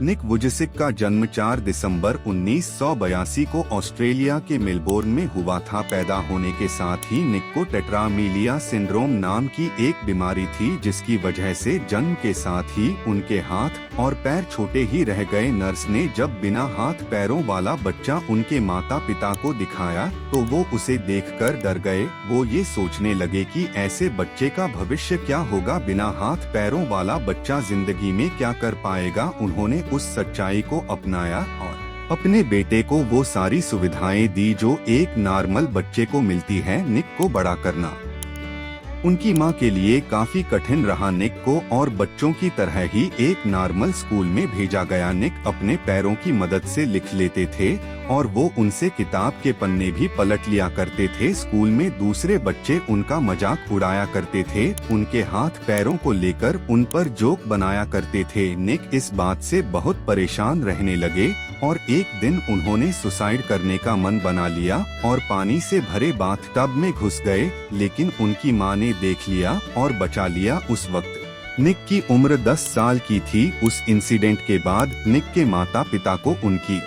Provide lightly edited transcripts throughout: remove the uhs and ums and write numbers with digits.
निक वुजसिक का जन्म 4 दिसंबर 1982 को ऑस्ट्रेलिया के मेलबोर्न में हुआ था। पैदा होने के साथ ही निक को टेट्रामीलिया सिंड्रोम नाम की एक बीमारी थी, जिसकी वजह से जन्म के साथ ही उनके हाथ और पैर छोटे ही रह गए। नर्स ने जब बिना हाथ पैरों वाला बच्चा उनके माता पिता को दिखाया तो वो उसे देखकर डर गए। वो ये सोचने लगे कि ऐसे बच्चे का भविष्य क्या होगा, बिना हाथ पैरों वाला बच्चा जिंदगी में क्या कर पाएगा। उन्होंने उस सच्चाई को अपनाया और अपने बेटे को वो सारी सुविधाएं दी जो एक नॉर्मल बच्चे को मिलती है। निक को बड़ा करना उनकी मां के लिए काफी कठिन रहा। निक को और बच्चों की तरह ही एक नॉर्मल स्कूल में भेजा गया। निक अपने पैरों की मदद से लिख लेते थे और वो उनसे किताब के पन्ने भी पलट लिया करते थे। स्कूल में दूसरे बच्चे उनका मजाक उड़ाया करते थे, उनके हाथ पैरों को लेकर उन पर जोक बनाया करते थे। निक इस बात से बहुत परेशान रहने लगे और एक दिन उन्होंने सुसाइड करने का मन बना लिया और पानी से भरे बाथटब में घुस गए, लेकिन उनकी मां ने देख लिया और बचा लिया। उस वक्त निक की उम्र 10 साल की थी। उस इंसिडेंट के बाद निक के माता पिता को उनकी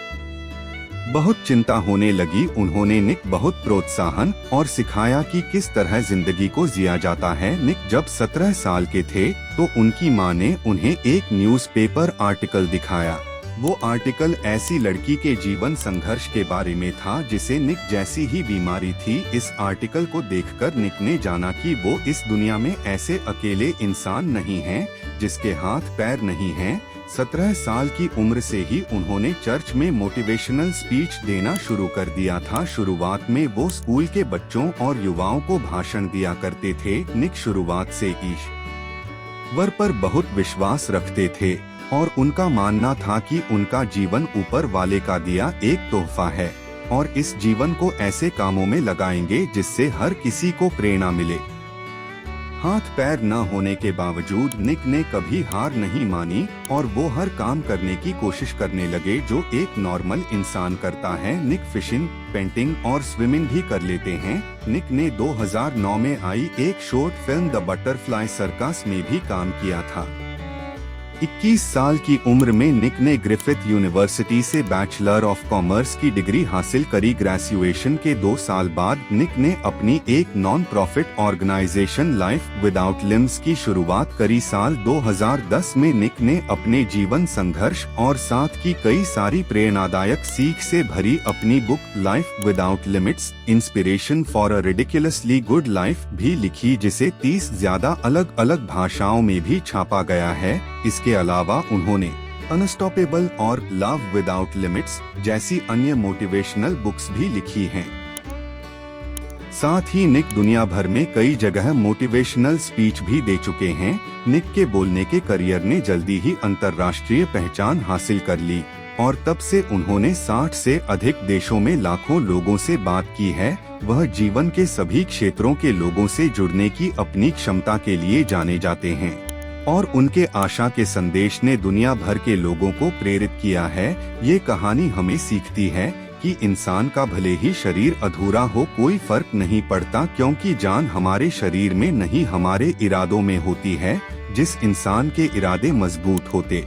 बहुत चिंता होने लगी। उन्होंने निक बहुत प्रोत्साहन और सिखाया कि किस तरह जिंदगी को जिया जाता है। निक जब 17 साल के थे तो उनकी मां ने उन्हें एक न्यूज़पेपर आर्टिकल दिखाया। वो आर्टिकल ऐसी लड़की के जीवन संघर्ष के बारे में था जिसे निक जैसी ही बीमारी थी। इस आर्टिकल को देखकर निक ने जाना कि वो इस दुनिया में ऐसे अकेले इंसान नहीं हैं जिसके हाथ पैर नहीं हैं। 17 साल की उम्र से ही उन्होंने चर्च में मोटिवेशनल स्पीच देना शुरू कर दिया था। शुरुआत में वो स्कूल के बच्चों और युवाओं को भाषण दिया करते थे। निक शुरुआत से ईश्वर पर बहुत विश्वास रखते थे और उनका मानना था कि उनका जीवन ऊपर वाले का दिया एक तोहफा है और इस जीवन को ऐसे कामों में लगाएंगे जिससे हर किसी को प्रेरणा मिले। हाथ पैर न होने के बावजूद निक ने कभी हार नहीं मानी और वो हर काम करने की कोशिश करने लगे जो एक नॉर्मल इंसान करता है। निक फिशिंग, पेंटिंग और स्विमिंग भी कर लेते हैं। निक ने 2009 में आई एक short film the butterfly circus में भी काम किया था। 21 साल की उम्र में निक ने ग्रिफिथ यूनिवर्सिटी से बैचलर ऑफ कॉमर्स की डिग्री हासिल करी। ग्रेजुएशन के 2 साल बाद निक ने अपनी एक non profit organisation life without limbs की शुरुआत करी। साल 2010 में निक ने अपने जीवन संघर्ष और साथ की कई सारी प्रेरणादायक सीख से भरी अपनी book life without limits inspiration for a ridiculously good life भी लिखी, जिसे 30 ज्यादा अलग अलग भाषाओं में भी छापा गया है। इसके अलावा उन्होंने अनस्टॉपेबल और लव विदाउट लिमिट्स जैसी अन्य मोटिवेशनल बुक्स भी लिखी हैं। साथ ही निक दुनिया भर में कई जगह मोटिवेशनल स्पीच भी दे चुके हैं। निक के बोलने के करियर ने जल्दी ही अंतर्राष्ट्रीय पहचान हासिल कर ली और तब से उन्होंने 60 से अधिक देशों में लाखों लोगों से बात की है। वह जीवन के सभी क्षेत्रों के लोगों से जुड़ने की अपनी क्षमता के लिए जाने जाते हैं और उनके आशा के संदेश ने दुनिया भर के लोगों को प्रेरित किया है। ये कहानी हमें सीखती है कि इंसान का भले ही शरीर अधूरा हो कोई फर्क नहीं पड़ता, क्योंकि जान हमारे शरीर में नहीं हमारे इरादों में होती है। जिस इंसान के इरादे मजबूत होते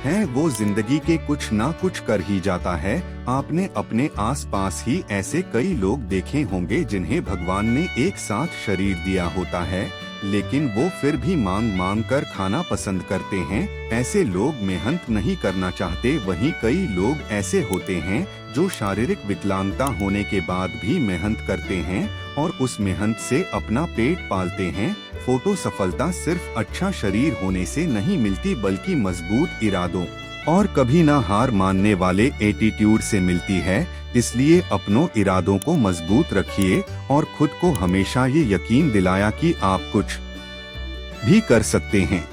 हैं वो जिंदगी के कुछ ना कुछ कर ही जाता है। आपने अपने आसपास ही ऐसे कई लोग देखे होंगे जिन्हें भगवान ने एक साथ शरीर दिया होता है, लेकिन वो फिर भी मांग मांग कर खाना पसंद करते हैं। ऐसे लोग मेहनत नहीं करना चाहते। वहीं कई लोग ऐसे होते हैं जो शारीरिक विकलांगता होने के बाद भी मेहनत करते हैं और उस मेहनत से अपना पेट पालते हैं। फोटो सफलता सिर्फ अच्छा शरीर होने से नहीं मिलती, बल्कि मजबूत इरादों और कभी ना हार मानने वाले एटीट्यूड से मिलती है। इसलिए अपनों इरादों को मजबूत रखिए और खुद को हमेशा ये यकीन दिलाया कि आप कुछ भी कर सकते हैं।